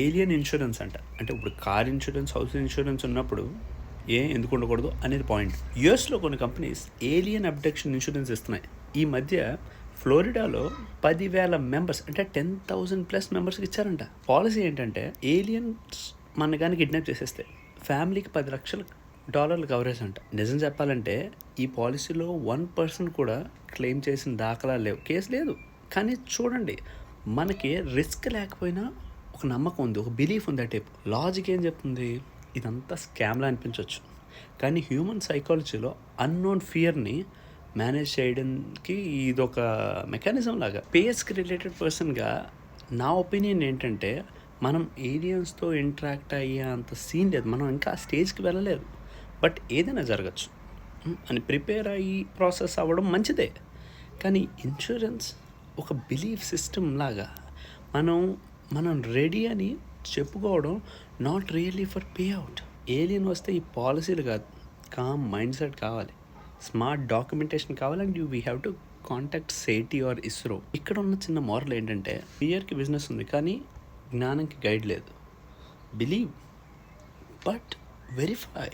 Alien insurance అంట. అంటే ఇప్పుడు కార్ ఇన్సూరెన్స్, హౌస్ ఇన్సూరెన్స్ ఉన్నప్పుడు ఎందుకు ఉండకూడదు అనేది పాయింట్. యూఎస్లో కొన్ని కంపెనీస్ ఏలియన్ అబ్డక్షన్ ఇన్సూరెన్స్ ఇస్తున్నాయి. ఈ మధ్య ఫ్లోరిడాలో 10,000 మెంబర్స్ అంటే 10,000+ మెంబర్స్కి ఇచ్చారంట. పాలసీ ఏంటంటే ఏలియన్స్ మన కానీ కిడ్నాప్ చేసేస్తే ఫ్యామిలీకి $10,00,000 కవరేజ్ అంట. నిజం చెప్పాలంటే ఈ పాలసీలో 1% కూడా క్లెయిమ్ చేసిన దాఖలా లేవు, కేసు లేదు. కానీ చూడండి, మనకి రిస్క్ లేకపోయినా ఒక నమ్మకం ఉంది, ఒక బిలీఫ్ ఉంది. ఆ టైప్ లాజిక్ ఏం చెప్తుంది, ఇదంతా స్కామ్లా అనిపించవచ్చు, కానీ హ్యూమన్ సైకాలజీలో అన్నోన్ ఫియర్ని మేనేజ్ చేయడానికి ఇదొక మెకానిజం లాగా. పేస్కి రిలేటెడ్ పర్సన్గా నా ఒపీనియన్ ఏంటంటే, మనం ఏలియన్స్తో ఇంటరాక్ట్ అయ్యే అంత సీన్ లేదు, మనం ఇంకా ఆ స్టేజ్కి వెళ్ళలేదు. బట్ ఏదైనా జరగచ్చు అని ప్రిపేర్ అయ్యి ప్రాసెస్ అవ్వడం మంచిదే. కానీ ఇన్సూరెన్స్ ఒక బిలీఫ్ సిస్టమ్ లాగా మనం రెడీ అని చెప్పుకోవడం, not really for pay out. Alien వస్తే ఈ పాలసీలు కాదు, కామ్ మైండ్ సెట్ కావాలి, స్మార్ట్ డాక్యుమెంటేషన్ కావాలి, and we have to contact SETI or ISRO. ఇక్కడ ఉన్న చిన్న మోరల్ ఏంటంటే, ఫియర్కి బిజినెస్ ఉంది కానీ జ్ఞానంకి గైడ్ లేదు. Believe but verify.